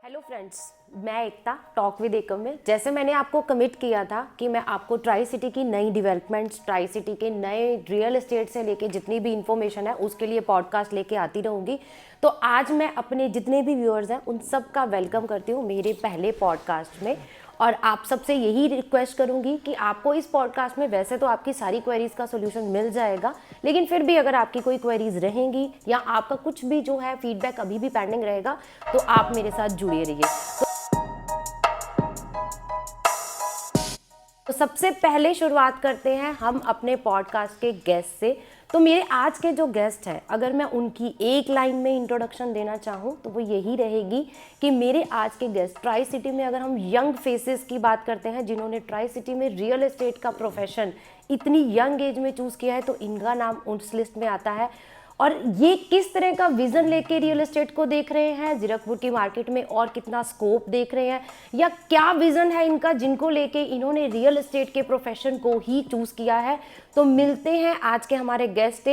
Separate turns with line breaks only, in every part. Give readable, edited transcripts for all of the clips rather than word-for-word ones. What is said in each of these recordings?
Hello friends, मैं एकता talk with एकम में जैसे मैंने आपको कमिट किया था कि मैं आपको ट्राई सिटी की नई डेवलपमेंट्स, ट्राई सिटी के नए रियल एस्टेट से लेके जितनी भी इंफॉर्मेशन है उसके लिए पॉडकास्ट लेके आती रहूँगी। तो आज मैं अपने जितने भी व्यूअर्स हैं उन सब का वेलकम करती हूँ मेरे पहले पॉडकास्ट में। और आप सबसे यही रिक्वेस्ट करूंगी कि आपको इस पॉडकास्ट में वैसे तो आपकी सारी क्वेरीज का सोल्यूशन मिल जाएगा, लेकिन फिर भी अगर आपकी कोई क्वेरीज रहेंगी या आपका कुछ भी जो है फीडबैक अभी भी पेंडिंग रहेगा तो आप मेरे साथ जुड़े रहिए। तो सबसे पहले शुरुआत करते हैं हम अपने पॉडकास्ट के गेस्ट से। तो मेरे आज के जो गेस्ट हैं, अगर मैं उनकी एक लाइन में इंट्रोडक्शन देना चाहूँ तो वो यही रहेगी कि मेरे आज के गेस्ट ट्राई सिटी में, अगर हम यंग फेसेस की बात करते हैं जिन्होंने ट्राई सिटी में रियल एस्टेट का प्रोफेशन इतनी यंग एज में चूज़ किया है, तो इनका नाम उस लिस्ट में आता है। और ये किस तरह का विजन लेके रियल एस्टेट को देख रहे हैं, जीरकपुर की मार्केट में और कितना स्कोप देख रहे हैं, या क्या विजन है इनका जिनको लेके इन्होंने रियल एस्टेट के प्रोफेशन को ही चूज किया है। तो मिलते हैं आज के हमारे guest.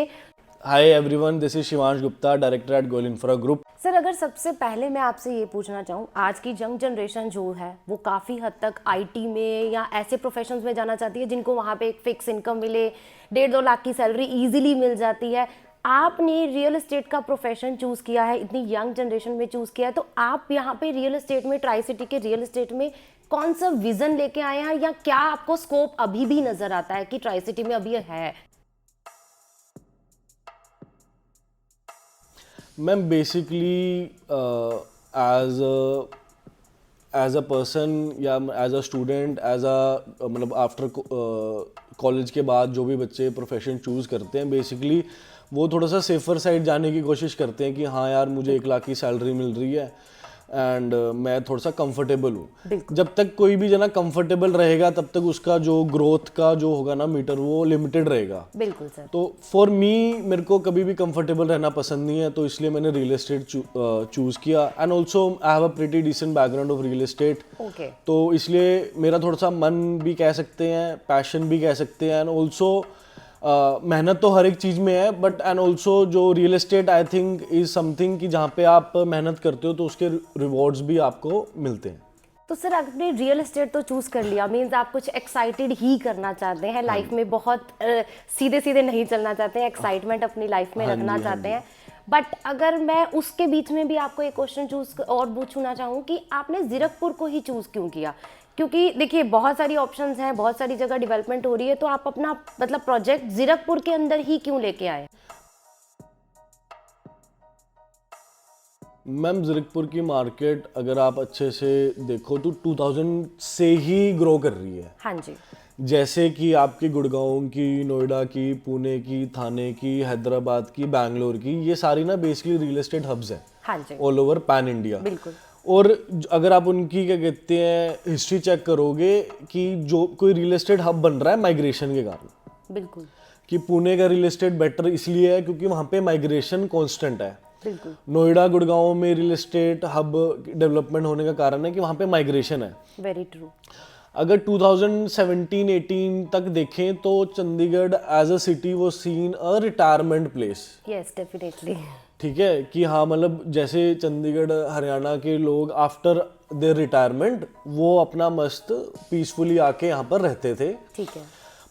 Hi everyone, this is Shivansh Gupta, director at goal infra group.
Sir, अगर सबसे पहले मैं आपसे ये पूछना चाहूँ, आज की यंग जनरेशन जो है वो काफ़ी हद तक आईटी में या ऐसे प्रोफेशंस में जाना चाहती है जिनको वहाँ पे एक फिक्स इनकम मिले, 1.5-2 लाख की सैलरी इजीली मिल जाती है। आपने रियल एस्टेट का प्रोफेशन चूज़ किया है, इतनी यंग जनरेशन में चूज़ किया है, तो आप यहाँ पे रियल एस्टेट में, ट्राई सिटी के रियल एस्टेट में कौन सा विजन लेके आए हैं, या क्या आपको स्कोप अभी भी नजर आता है कि ट्राई सिटी में अभी है?
Ma'am basically as a person या एज अ स्टूडेंट, मतलब आफ्टर कॉलेज के बाद जो भी बच्चे प्रोफेशन चूज़ करते हैं, बेसिकली वो थोड़ा सा सेफर साइड जाने की कोशिश करते हैं कि हाँ यार, मुझे 1 लाख की सैलरी मिल रही है एंड मैं थोड़ा सा कंफर्टेबल हूँ। जब तक कोई भी जना कंफर्टेबल रहेगा तब तक उसका जो ग्रोथ का जो होगा ना मीटर, वो लिमिटेड रहेगा।
बिल्कुल सर। तो
फॉर मी, मेरे को कभी भी कंफर्टेबल रहना पसंद नहीं है, तो इसलिए मैंने रियल एस्टेट चूज़ किया। And also I have a pretty decent background of real estate. तो इसलिए मेरा थोड़ा सा मन भी कह सकते हैं, पैशन भी कह सकते हैं, एंड ऑल्सो मेहनत तो हर एक चीज़ में है, बट एंड ऑल्सो जो real estate I think is something कि जहाँ पे आप मेहनत करते हो तो उसके रिवॉर्ड्स भी आपको मिलते हैं।
तो सर, आपने रियल एस्टेट तो चूज कर लिया, मीन्स आप कुछ एक्साइटेड ही करना चाहते हैं लाइफ में, बहुत सीधे सीधे नहीं चलना चाहते हैं, एक्साइटमेंट अपनी लाइफ में रखना चाहते हैं। बट अगर मैं उसके बीच में भी आपको एक क्वेश्चन चूज और पूछना चाहूँ कि आपने जीरकपुर को ही चूज क्यों किया? क्योंकि देखिए, बहुत सारी ऑप्शंस हैं, बहुत सारी जगह डेवलपमेंट हो रही है, तो आप अपना मतलब प्रोजेक्ट जीरकपुर के अंदर ही क्यों लेके आए?
मैम, जीरकपुर की मार्केट अगर आप अच्छे से देखो तो 2000 से ही ग्रो कर रही है।
हाँ जी।
जैसे कि आपकी गुड़गांव की, नोएडा की, पुणे की, थाने की, हैदराबाद की, बैंगलोर की, ये सारी ना बेसिकली रियल एस्टेट हब्स हैं।
हाँ जी।
All over pan India.
बिल्कुल।
और अगर आप उनकी क्या कहते हैं हिस्ट्री चेक करोगे कि जो कोई रियल एस्टेट हब बन रहा है माइग्रेशन के कारण।
बिल्कुल।
कि पुणे का रियल एस्टेट बेटर इसलिए है क्योंकि वहाँ पे माइग्रेशन कांस्टेंट है।
बिल्कुल।
नोएडा, गुड़गांव में रियल एस्टेट हब डेवलपमेंट होने का कारण है कि वहाँ पे माइग्रेशन है।
Very true.
अगर 2017-18 तक देखें तो चंडीगढ़ एज अ सिटी वो seen a retirement place.
Yes, definitely.
ठीक है कि हाँ, मतलब जैसे चंडीगढ़, हरियाणा के लोग आफ्टर देयर रिटायरमेंट वो अपना मस्त पीसफुली आके यहाँ पर रहते थे।
ठीक है।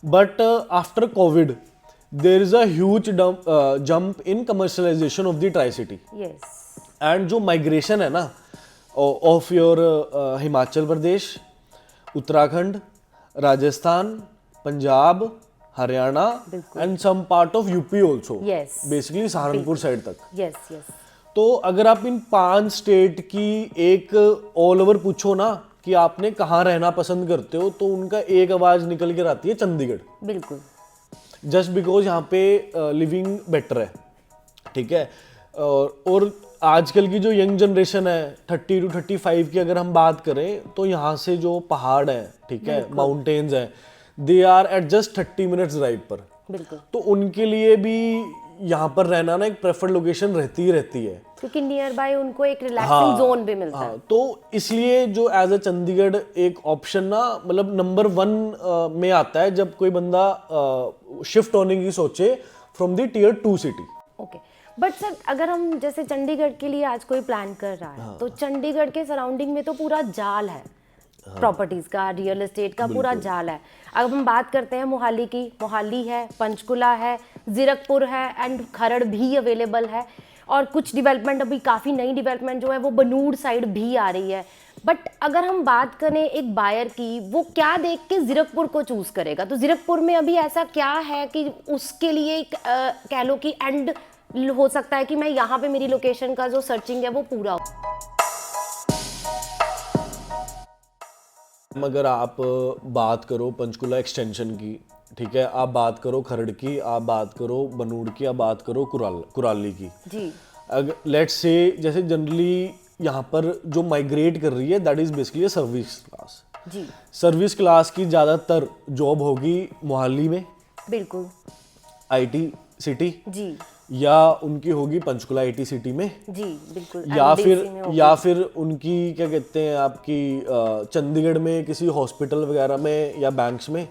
But after Covid there is a huge jump in commercialization of the tri city.
Yes.
And जो माइग्रेशन है ना of your Himachal Pradesh, Uttarakhand, Rajasthan, Punjab, Haryana and some part of UP also, basically Saharanpur side तक।
Yes yes.
तो अगर आप इन 5 स्टेट की एक ऑल ओवर पूछो ना कि आपने कहाँ रहना पसंद करते हो, तो उनका एक आवाज निकल कर आती है चंडीगढ़।
बिल्कुल।
जस्ट बिकॉज यहाँ पे लिविंग बेटर है। ठीक है। और आजकल की जो यंग जनरेशन है 30 to 35 की अगर हम बात करें, तो यहाँ से जो पहाड़ है, ठीक है, माउंटेन्स हैं, they are at just 30 minutes drive पर।
बिल्कुल।
तो उनके लिए भी यहाँ पर रहना ना एक प्रेफर्ड लोकेशन रहती ही रहती है,
क्योंकि नियर बाय उनको एक रिलैक्सिंग जोन भी मिलता है।
तो इसलिए जो एज अ चंडीगढ़ एक ऑप्शन ना, मतलब नंबर 1 में आता है जब कोई बंदा शिफ्ट होने की सोचे from the tier 2 city.
Okay. But sir अगर हम जैसे चंडीगढ़ के लिए आज कोई प्लान कर रहा है तो चंडीगढ़ के सराउंडिंग में तो पूरा जाल है, प्रॉपर्टीज का, रियल एस्टेट का पूरा जाल है। अब हम बात करते हैं मोहाली की, मोहाली है, पंचकुला है, जीरकपुर है एंड खरड़ भी अवेलेबल है, और कुछ डेवलपमेंट अभी काफ़ी नई डेवलपमेंट जो है वो बनूड़ साइड भी आ रही है। बट अगर हम बात करें एक बायर की, वो क्या देख के जीरकपुर को चूज करेगा, तो जीरकपुर में अभी ऐसा क्या है कि उसके लिए कह लो कि एंड हो सकता है कि मैं यहाँ पे मेरी लोकेशन का जो सर्चिंग है वो पूरा हो।
अगर आप बात करो पंचकुला एक्सटेंशन की, ठीक है, आप बात करो खरड़ की, आप बात करो बनूड़ की, आप बात करो कुराली की
जी,
अगर लेट्स से जैसे जनरली यहाँ पर जो माइग्रेट कर रही है that is basically service class.
जी,
सर्विस क्लास की ज़्यादातर जॉब होगी मोहाली में,
बिल्कुल,
आईटी सिटी,
जी,
या उनकी होगी पंचकुला आईटी सिटी में,
जी, बिल्कुल,
या फिर उनकी क्या कहते हैं आपकी चंडीगढ़ में किसी हॉस्पिटल वगैरह में या बैंक्स में।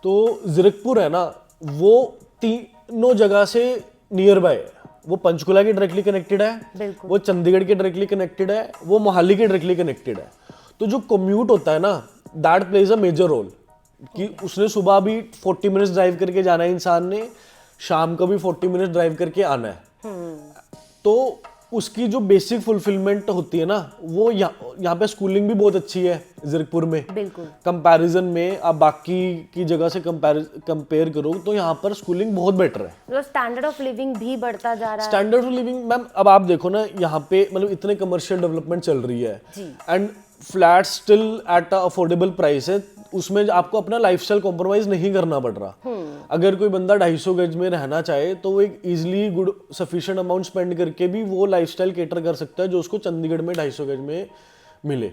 तो जीरकपुर है ना, वो तीनों जगह से नियर बाय है। वो पंचकुला के डायरेक्टली कनेक्टेड है, वो चंडीगढ़ के डायरेक्टली कनेक्टेड है, वो मोहाली के डायरेक्टली कनेक्टेड है। तो जो कम्यूट होता है ना, that plays a major role, कि उसने सुबह भी 40 मिनट्स ड्राइव करके जाना है इंसान ने, शाम को भी 40 मिनट ड्राइव करके आना है। तो उसकी जो बेसिक फुलफिलमेंट होती है ना, वो यहाँ पे स्कूलिंग भी बहुत अच्छी है जीरकपुर में,
बिल्कुल,
कंपैरिजन में आप बाकी की जगह से कंपेयर करो तो यहाँ पर स्कूलिंग बहुत बेटर है।
मतलब स्टैंडर्ड ऑफ लिविंग भी बढ़ता जा रहा है।
स्टैंडर्ड ऑफ लिविंग मैम, अब आप देखो ना यहाँ पे मतलब इतने कमर्शियल डेवलपमेंट चल रही है and flat still at affordable price है, उसमें आपको अपना लाइफस्टाइल कॉम्प्रोमाइज नहीं करना पड़ रहा। अगर कोई बंदा 250 गज में रहना चाहे तो वो एक easily good sufficient amount spend करके भी वो लाइफस्टाइल केटर कर सकता है जो उसको चंडीगढ़ में 250 गज में मिले।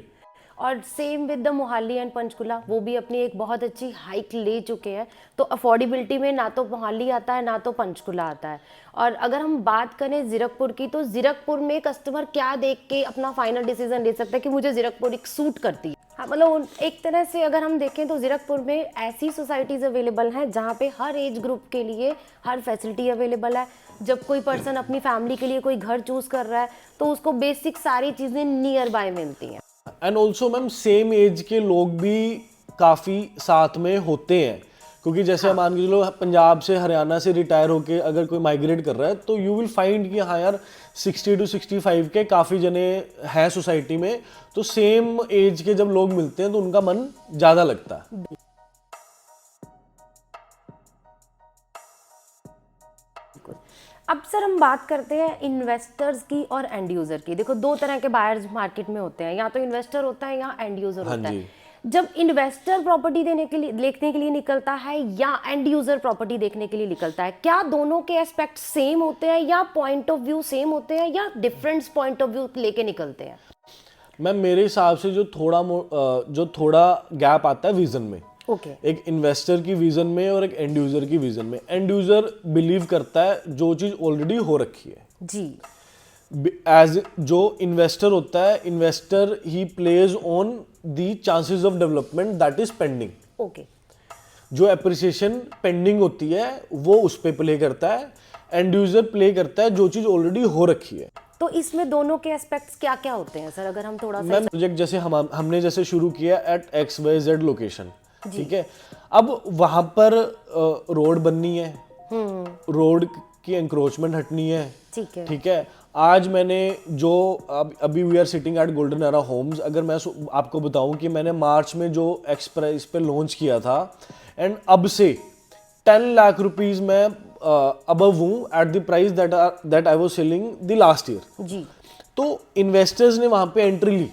और same with the Mohali and Panchkula, वो भी अपनी एक बहुत अच्छी हाइक ले चुके हैं। तो अफोर्डेबिलिटी में ना तो मोहाली आता है ना तो पंचकुला आता है। और अगर हम बात करें जीरकपुर की, तो जीरकपुर में कस्टमर क्या देख के अपना फाइनल डिसीजन ले सकता है कि मुझे जीरकपुर एक सूट करती है। हाँ, मतलब एक तरह से अगर हम देखें तो जीरकपुर में ऐसी सोसाइटीज़ अवेलेबल हैं जहाँ पे हर एज ग्रुप के लिए हर फैसिलिटी अवेलेबल है। जब कोई पर्सन अपनी फैमिली के लिए कोई घर चूज़ कर रहा है तो उसको बेसिक सारी चीज़ें नियर बाय मिलती हैं।
And also ma'am same age के लोग भी काफ़ी साथ में होते हैं, क्योंकि जैसे मान के चलो पंजाब से हरियाणा से रिटायर होके अगर कोई माइग्रेट कर रहा है तो यू विल फाइंड कि हाँ यार 60 to 65 के काफ़ी जने हैं सोसाइटी में, तो सेम एज के जब लोग मिलते हैं तो उनका मन ज़्यादा लगता है।
अब सर हम बात करते हैं इन्वेस्टर्स की और एंड यूज़र की। देखो, दो तरह के बायर्स मार्केट में होते हैं, या तो इन्वेस्टर होता है या एंड यूज़र होता है। जब इन्वेस्टर प्रॉपर्टी देखने के लिए निकलता है या एंड यूज़र प्रॉपर्टी देखने के लिए निकलता है, क्या दोनों के एस्पेक्ट सेम होते हैं या पॉइंट ऑफ व्यू सेम होते हैं या डिफरेंट पॉइंट ऑफ व्यू लेके निकलते हैं?
मैम मेरे हिसाब से जो थोड़ा गैप आता है विजन में, एक इन्वेस्टर की विजन में और एक एंड यूजर की विजन में। एंड यूजर बिलीव करता है जो चीज ऑलरेडी हो रखी है
जी,
एज जो इन्वेस्टर होता है, investor he plays on the chances of development that is pending. जो एप्रिसिएशन पेंडिंग होती है वो उस पे प्ले करता है, एंड यूजर प्ले करता है जो चीज ऑलरेडी हो रखी है।
तो इसमें दोनों के एस्पेक्ट्स क्या क्या होते हैं सर, अगर हम थोड़ा सा
प्रोजेक्ट जैसे हमने जैसे शुरू किया एट XYZ लोकेशन, ठीक है, अब वहां पर रोड बननी है, रोड की एंक्रोचमेंट हटनी है, ठीक है। आज मैंने जो अभी we are sitting at Golden Era Homes, अगर मैं आपको बताऊं कि मैंने मार्च में जो एक्स प्राइस पे लॉन्च किया था एंड अब से 10 लाख रुपीज मैं अबव हूं at the price that I was selling the last year
ji.
तो इन्वेस्टर्स ने वहां पे एंट्री ली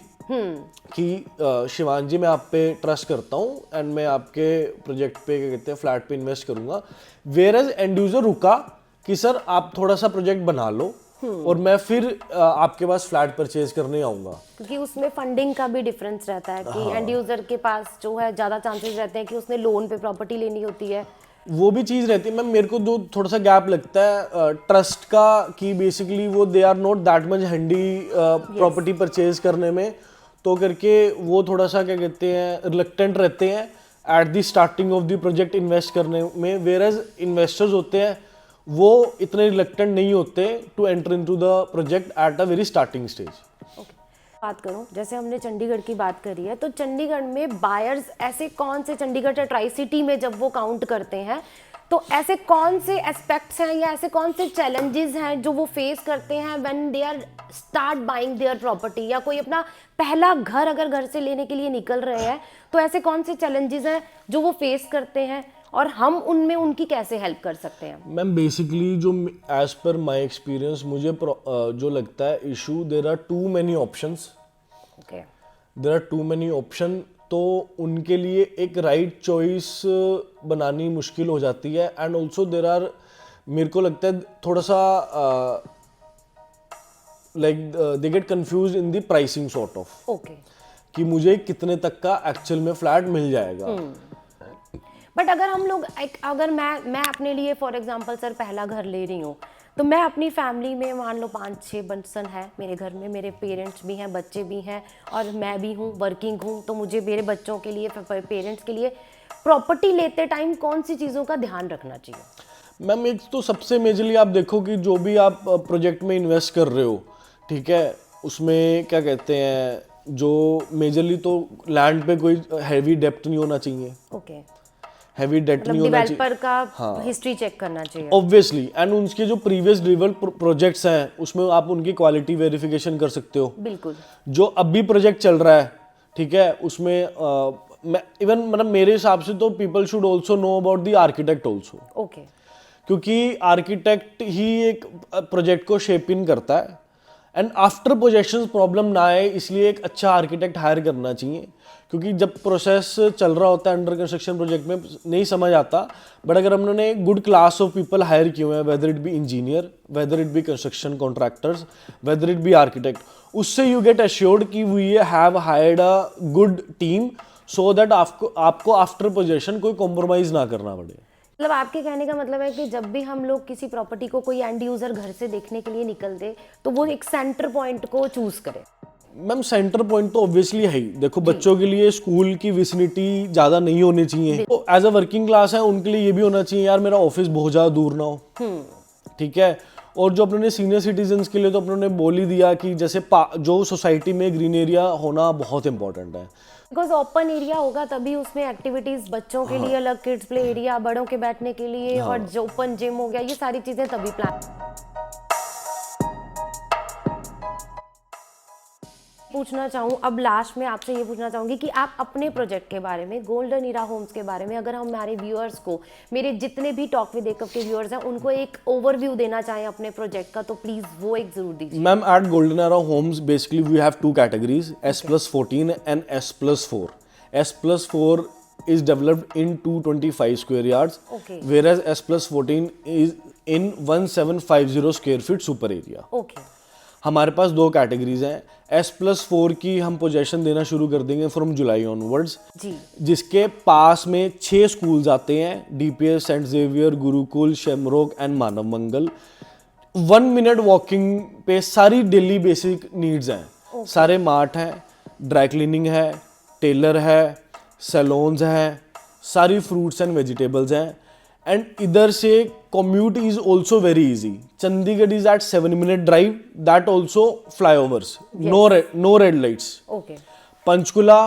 कि शिवान जी मैं आप पे ट्रस्ट करता हूँ एंड मैं आपके प्रोजेक्ट पे क्या कहते हैं फ्लैट पे इन्वेस्ट करूंगा। वेयर एज एंड यूजर रुका कि सर आप थोड़ा सा प्रोजेक्ट बना लो और मैं फिर आपके पास फ्लैट परचेज करने आऊंगा,
क्योंकि उसमें फंडिंग का भी डिफरेंस रहता है कि एंड यूजर के पास जो है ज्यादा चांसेस रहते हैं कि उसने लोन पे प्रॉपर्टी लेनी होती है,
वो भी चीज रहती है। मैम मेरे को जो थोड़ा सा गैप लगता है ट्रस्ट का, कि बेसिकली वो they are not that much handy property purchase करने में, तो करके वो थोड़ा सा क्या कहते हैं रिलक्टेंट रहते हैं at the starting of the project invest करने में। वेयर एज इन्वेस्टर्स होते हैं वो इतने रिलक्टेंट नहीं होते to enter into the project at a very starting stage.
Okay, बात करूं, जैसे हमने चंडीगढ़ की बात करी है, तो चंडीगढ़ में बायर्स ऐसे कौन से, चंडीगढ़ या ट्राई सिटी में जब वो काउंट करते हैं, तो ऐसे कौन से एस्पेक्ट्स हैं या ऐसे कौन से चैलेंजेस हैं जो वो फेस करते हैं when they are start buying their property, या कोई अपना पहला घर अगर घर से लेने के लिए निकल रहे हैं, तो ऐसे कौन से चैलेंजेस हैं जो वो फेस करते हैं और हम उनमें उनकी कैसे हेल्प कर सकते हैं?
मैम बेसिकली जो एज पर माय एक्सपीरियंस मुझे जो लगता है issue, there are too many options.
Okay,
there are too many option, तो उनके लिए एक राइट चॉइस बनानी मुश्किल हो जाती है। एंड ऑल्सो देयर आर, मेरे को लगता है थोड़ा सा like they get confuse in the pricing sort of,
okay,
कि मुझे कितने तक का एक्चुअल में फ्लैट मिल जाएगा।
बट अगर हम लोग अगर मैं अपने लिए फॉर एग्जांपल सर पहला घर ले रही हूँ, तो मैं अपनी फैमिली में मान लो 5-6 पर्सन है मेरे घर में, मेरे पेरेंट्स भी हैं, बच्चे भी हैं और मैं भी हूँ, वर्किंग हूँ, तो मुझे मेरे बच्चों के लिए, पेरेंट्स के लिए प्रॉपर्टी लेते टाइम कौन सी चीज़ों का ध्यान रखना चाहिए?
मैम एक तो सबसे मेजरली आप देखो कि जो भी आप प्रोजेक्ट में इन्वेस्ट कर रहे हो, ठीक है, उसमें क्या कहते हैं, जो मेजरली तो लैंड पे कोई हैवी डेप्थ नहीं होना चाहिए।
ओके,
हैवी डेट नहीं होना चाहिए,
डेवलपर का हिस्ट्री चेक करना चाहिए
ऑब्वियसली। एंड उनके जो प्रीवियस डिलीवर्ड प्रोजेक्ट्स हैं उसमें आप उनकी क्वालिटी वेरिफिकेशन कर सकते हो।
बिल्कुल,
जो अभी प्रोजेक्ट चल रहा है, ठीक है, उसमें इवन मतलब मेरे हिसाब से तो people should also know about the architect also,
okay,
क्योंकि आर्किटेक्ट ही एक प्रोजेक्ट को शेप इन करता है। एंड आफ्टर पोजेशन प्रॉब्लम ना आए, इसलिए एक अच्छा आर्किटेक्ट हायर करना चाहिए, क्योंकि जब प्रोसेस चल रहा होता है अंडर कंस्ट्रक्शन प्रोजेक्ट में नहीं समझ आता। बट अगर हमने good class of people hire किए हुए हैं, whether it be engineer, whether it be construction contractors, whether it be architect, उससे यू गेट एश्योर्ड कि we have hired a good team, so that आपको आफ्टर पोजेशन कोई compromise ना करना पड़े।
मतलब आपके कहने का मतलब है कि जब भी हम लोग किसी प्रॉपर्टी को कोई एंड यूजर घर से देखने के लिए निकलते, तो वो एक सेंटर पॉइंट को चूज करे।
मैम सेंटर पॉइंट तो ऑब्वियसली है ही। देखो बच्चों के लिए स्कूल की विसिनिटी ज़्यादा नहीं होनी चाहिए, तो एज अ वर्किंग क्लास है उनके लिए ये भी होना चाहिए यार मेरा ऑफिस बहुत ज़्यादा दूर ना हो, ठीक है। और जो अपने सीनियर सिटीजन्स के लिए तो अपने बोल ही दिया कि जैसे जो सोसाइटी में ग्रीन एरिया होना बहुत इंपॉर्टेंट है,
बिकॉज ओपन एरिया होगा तभी उसमें एक्टिविटीज, बच्चों के लिए अलग किड्स प्ले एरिया, बड़ों के बैठने के लिए, और जो ओपन जिम हो गया, ये सारी चीजें तभी प्लान। पूछना चाहूँ अब लास्ट में आपसे ये पूछना चाहूँगी कि आप अपने प्रोजेक्ट के बारे में, गोल्डन इरा होम्स के बारे में, अगर हम हमारे व्यूअर्स को, मेरे जितने भी टॉक विद एकअप के व्यूअर्स हैं, उनको एक ओवरव्यू देना चाहें अपने प्रोजेक्ट का, तो प्लीज वो एक जरूर दीजिए।
Ma'am at Golden Era Homes basically we have two categories, S+14 and S+4। S+4 is developed in 225 square yards, whereas S+14 is in 1750 square feet super area।
Okay,
हमारे पास दो कैटेगरीज हैं। S+4 की हम possession देना शुरू कर देंगे from July onwards, जिसके पास में 6 स्कूल्स आते हैं, DPS, Saint Xavier, Gurukul, Shamrock and Manav Mangal. 1 minute walking पे सारी डेली बेसिक नीड्स हैं, सारे मार्ट हैं, ड्राई क्लीनिंग है, टेलर है, सैलून्स हैं, सारी फ्रूट्स एंड वेजिटेबल्स हैं। एंड इधर से commute is also very easy. Chandigarh is at 7-minute drive, that also flyovers, no red lights.
Okay,
Panchkula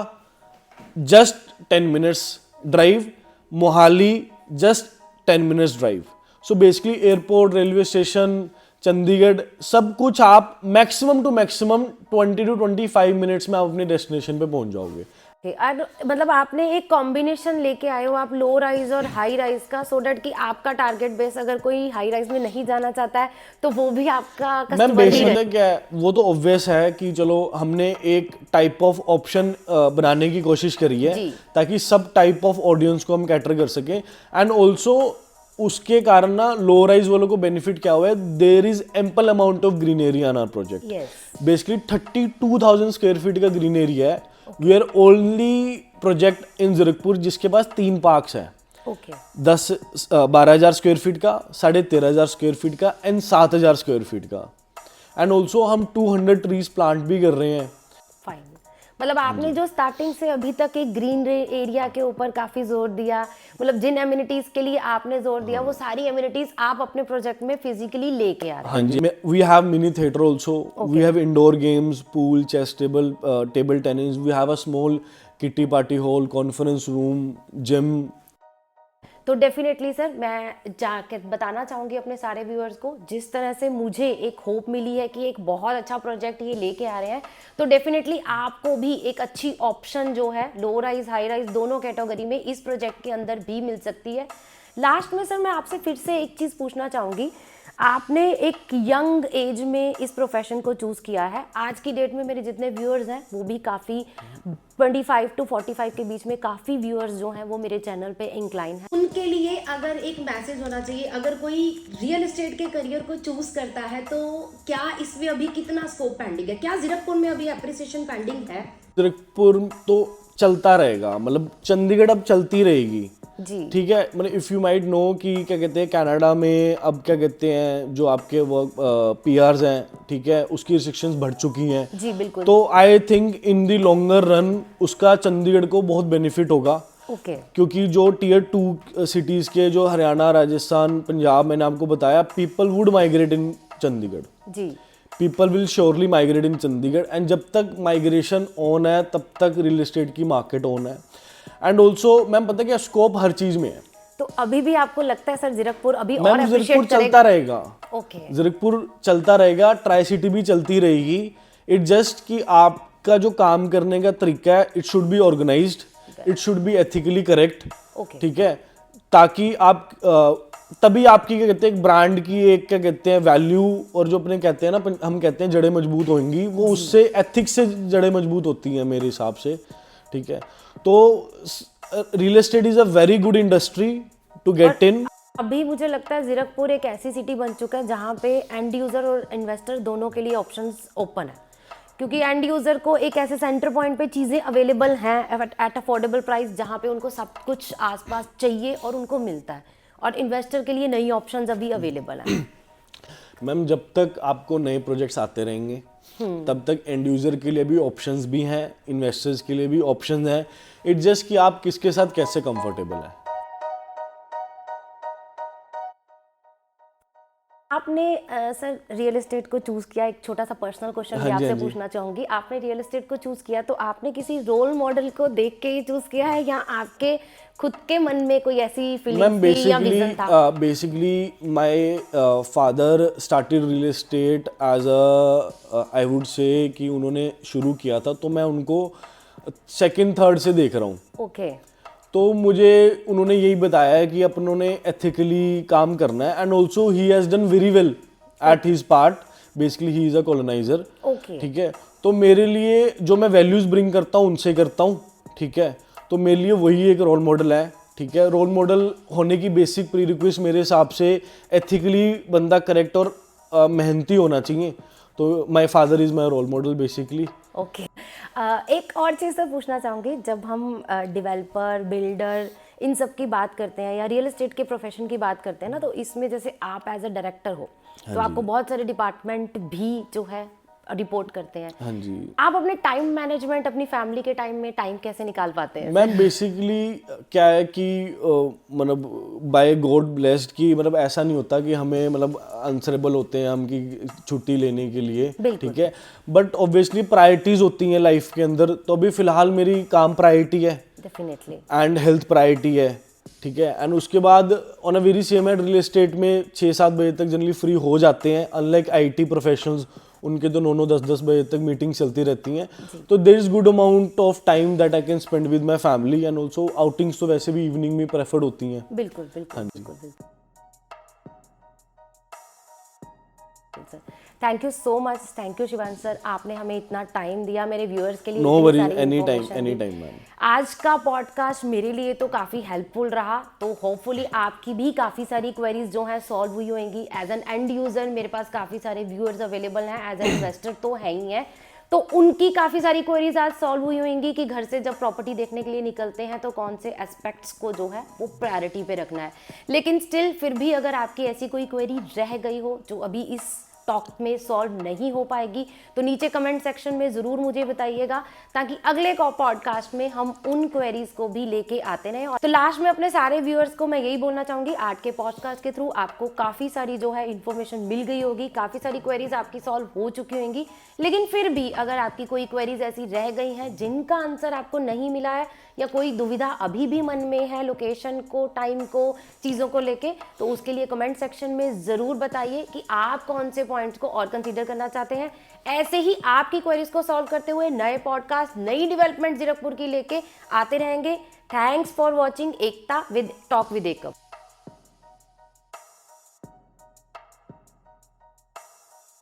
just 10 minutes drive, Mohali just 10 minutes drive. So basically airport, railway station, Chandigarh सब कुछ आप maximum to maximum 20 to 25 minutes में आप अपने destination पे पहुंच जाओगे।
मतलब आपने एक कॉम्बिनेशन लेके आए हो आप लो राइज और हाई राइज का, सो डैट कि आपका टारगेट बेस, अगर कोई हाई राइज में नहीं जाना चाहता है तो वो भी आपका
मैम बेसिक क्या है, वो तो ऑब्वियस है कि चलो हमने एक टाइप ऑफ ऑप्शन बनाने की कोशिश करी है ताकि सब टाइप ऑफ ऑडियंस को हम कैटर कर सकें। एंड ऑल्सो उसके कारण ना लो राइज वालों को बेनिफिट क्या हुआ है, there is ample amount of green area in our project. Basically 32,000 square feet का ग्रीन एरिया है। We are only project in Zirakpur जिसके पास 3 पार्क्स हैं, 12,000 स्क्वायर फीट का, 13,500 स्क्वायर फीट का एंड 7,000 स्क्वायर फीट का। एंड ऑल्सो हम 200 ट्रीज प्लांट भी कर रहे हैं।
फाइन, मतलब आपने जो स्टार्टिंग से अभी तक एक ग्रीन एरिया के ऊपर काफी जोर दिया, मतलब जिन एमिनिटीज के लिए आपने जोर दिया वो सारी एमिनिटीज आप अपने प्रोजेक्ट में फिजिकली लेके आ रहे हैं।
हाँ जी, we have mini theatre also, we have indoor games, pool, chess table, table tennis, we have a small kitty party hall, conference room, gym.
तो डेफिनेटली सर, मैं जाके बताना चाहूँगी अपने सारे व्यूअर्स को, जिस तरह से मुझे एक होप मिली है कि एक बहुत अच्छा प्रोजेक्ट ये लेके आ रहे हैं, तो डेफिनेटली आपको भी एक अच्छी ऑप्शन जो है लो राइज हाई राइज दोनों कैटेगरी में इस प्रोजेक्ट के अंदर भी मिल सकती है। लास्ट में सर मैं आपसे फिर से एक चीज़ पूछना चाहूँगी, आपने एक यंग एज में इस प्रोफेशन को चूज़ किया है। आज की डेट में मेरे जितने व्यूअर्स हैं वो भी काफ़ी 25 to 45 के बीच में काफ़ी व्यूअर्स जो हैं वो मेरे चैनल पे इंक्लाइन हैं। उनके लिए अगर एक मैसेज होना चाहिए, अगर कोई रियल एस्टेट के करियर को चूज़ करता है तो क्या इसमें अभी कितना स्कोप पेंडिंग है? क्या जीरकपुर में अभी एप्रिसिएशन पेंडिंग है?
जीरकपुर तो चलता रहेगा, मतलब चंडीगढ़ अब चलती रहेगी
जी
ठीक है। मतलब इफ़ यू माइट नो कि क्या कहते हैं कनाडा में अब क्या कहते हैं जो आपके वर्क पीआरस हैं ठीक है, उसकी रिस्ट्रिक्शंस बढ़ चुकी हैं
जी बिल्कुल।
तो I think in the longer run उसका चंडीगढ़ को बहुत बेनिफिट होगा।
ओके
क्योंकि जो टियर 2 सिटीज़ के जो हरियाणा, राजस्थान, पंजाब, मैंने आपको बताया, people would migrate in Chandigarh,
जी
people will surely migrate in Chandigarh and जब तक माइग्रेशन ऑन है तब तक रियल एस्टेट की मार्केट ऑन है। एंड ऑल्सो मैम पता है क्या, स्कोप हर चीज़ में है।
तो अभी भी आपको लगता है सर जीरकपुर अभी और
मैम जीरकपुर
एप्रिशिएट
चलता रहेगा,
ओके
जीरकपुर चलता रहेगा, ट्राई सिटी भी चलती रहेगी। इट जस्ट कि आपका जो काम करने का तरीका है, it should be organised, it should be ethically correct
okay
ठीक है, ताकि आप तभी आपकी क्या कहते हैं एक ब्रांड की एक क्या कहते हैं वैल्यू और जो अपने कहते हैं ना हम कहते हैं जड़ें मजबूत होंगी, वो उससे एथिक्स से जड़ें मजबूत होती हैं मेरे हिसाब से ठीक है। तो real estate is a very good industry to get in.
अभी मुझे लगता है जीरकपुर एक ऐसी सिटी बन चुका है जहाँ पे एंड यूज़र और इन्वेस्टर दोनों के लिए ऑप्शंस ओपन है, क्योंकि एंड यूज़र को एक ऐसे सेंटर पॉइंट पे चीज़ें अवेलेबल हैं एट अफोर्डेबल प्राइस जहाँ पे उनको सब कुछ आसपास चाहिए और उनको मिलता है, और इन्वेस्टर के लिए नई ऑप्शंस अभी अवेलेबल हैं।
मैम जब तक आपको नए प्रोजेक्ट्स आते रहेंगे तब तक एंड यूज़र के लिए भी ऑप्शंस भी हैं, इन्वेस्टर्स के लिए भी ऑप्शंस हैं। इट जस्ट कि आप किसके साथ कैसे कंफर्टेबल हैं।
आपने सर रियल एस्टेट को चूज़ किया, एक छोटा सा पर्सनल क्वेश्चन भी
हाँ जी,
आपसे
हाँ जी।
पूछना चाहूँगी, आपने रियल एस्टेट को चूज़ किया तो आपने किसी रोल मॉडल को देख के ही चूज़ किया है या आपके खुद के मन में कोई ऐसी
मैम
फीलिंग थी या विजन था?
Basically my father started real estate as a I would say कि उन्होंने शुरू किया था, तो मैं उनको सेकंड थर्ड से देख रहा हूँ।
ओके
तो मुझे उन्होंने यही बताया है कि अपनों ने एथिकली काम करना है and also he has done very well at his part, basically he is a coloniser
okay
ठीक है। तो मेरे लिए जो मैं वैल्यूज़ ब्रिंग करता हूँ उनसे करता हूँ ठीक है, तो मेरे लिए वही एक रोल मॉडल है ठीक है। रोल मॉडल होने की बेसिक प्री रिक्वेस्ट मेरे हिसाब से एथिकली बंदा करेक्ट और मेहनती होना चाहिए, तो my father is my role model basically.
Okay एक और चीज़ तो पूछना चाहूँगी, जब हम डेवलपर बिल्डर इन सब की बात करते हैं या रियल एस्टेट के प्रोफेशन की बात करते हैं ना, तो इसमें जैसे आप एज अ डायरेक्टर हो तो आपको बहुत सारे डिपार्टमेंट भी जो है रिपोर्ट करते हैं।
हाँ जी।
आप अपने टाइम मैनेजमेंट अपनी फैमिली के टाइम में टाइम कैसे निकाल पाते हैं?
मैम बेसिकली क्या है कि मतलब बाय गॉड ब्लेस्ड की मतलब ऐसा नहीं होता कि हमें मतलब आंसरेबल होते हैं हम कि छुट्टी लेने के लिए
बिल्कुल।
ठीक है, बट ऑब्वियसली प्रायोरिटीज होती हैं लाइफ के अंदर। तो अभी फिलहाल मेरी काम प्रायोरिटी है
डेफिनेटली
एंड हेल्थ प्रायोरिटी है ठीक है, एंड उसके बाद on a very same at real estate में 6-7 बजे तक जनरली फ्री हो जाते हैं, अनलाइक आईटी प्रोफेशनल्स उनके तो 9-10 बजे तक मीटिंग चलती रहती हैं। तो there is good amount of time that I can spend with my family and also outings तो वैसे भी इवनिंग में प्रेफर्ड होती हैं।
बिल्कुल बिल्कुल
हाँ जी।
बिल्कुल बिल्कुल sir, thank you so much, thank you Shivansh sir, आपने हमें इतना टाइम दिया मेरे व्यूअर्स के लिए।
नो
इतनी
वरी,
सारी
एनी टाइम
information
एनी
दी।
Time ma'am.
आज का पॉडकास्ट मेरे लिए तो काफ़ी हेल्पफुल रहा, तो होपफुली आपकी भी काफ़ी सारी क्वेरीज जो हैं सॉल्व हुई होंगी। एज एन एंड यूज़र मेरे पास काफ़ी सारे व्यूअर्स अवेलेबल हैं, एज एन इन्वेस्टर तो है ही है, तो उनकी काफ़ी सारी क्वेरीज आज सॉल्व हुई होंगी कि घर से जब प्रॉपर्टी देखने के लिए निकलते हैं तो कौन से एस्पेक्ट्स को जो है वो प्रायोरिटी पे रखना है। लेकिन स्टिल फिर भी अगर आपकी ऐसी कोई क्वेरी रह गई हो जो अभी इस टॉक में सॉल्व नहीं हो पाएगी, तो नीचे कमेंट सेक्शन में ज़रूर मुझे बताइएगा, ताकि अगले पॉडकास्ट में हम उन क्वेरीज को भी लेके आते रहें। तो लास्ट में अपने सारे व्यूअर्स को मैं यही बोलना चाहूँगी, आज के पॉडकास्ट के थ्रू आपको काफ़ी सारी जो है इन्फॉर्मेशन मिल गई होगी, काफ़ी सारी क्वेरीज आपकी सॉल्व हो चुकी होंगी, लेकिन फिर भी अगर आपकी कोई क्वेरीज ऐसी रह गई हैं जिनका आंसर आपको नहीं मिला है, या कोई दुविधा अभी भी मन में है लोकेशन को, टाइम को, चीज़ों को लेके, तो उसके लिए कमेंट सेक्शन में ज़रूर बताइए कि आप कौन से पॉइंट्स को और कंसीडर करना चाहते हैं। ऐसे ही आपकी क्वेरीज को सॉल्व करते हुए नए पॉडकास्ट, नई डेवलपमेंट जीरकपुर की लेके आते रहेंगे। Thanks for watching Ekta with talk with Ekam.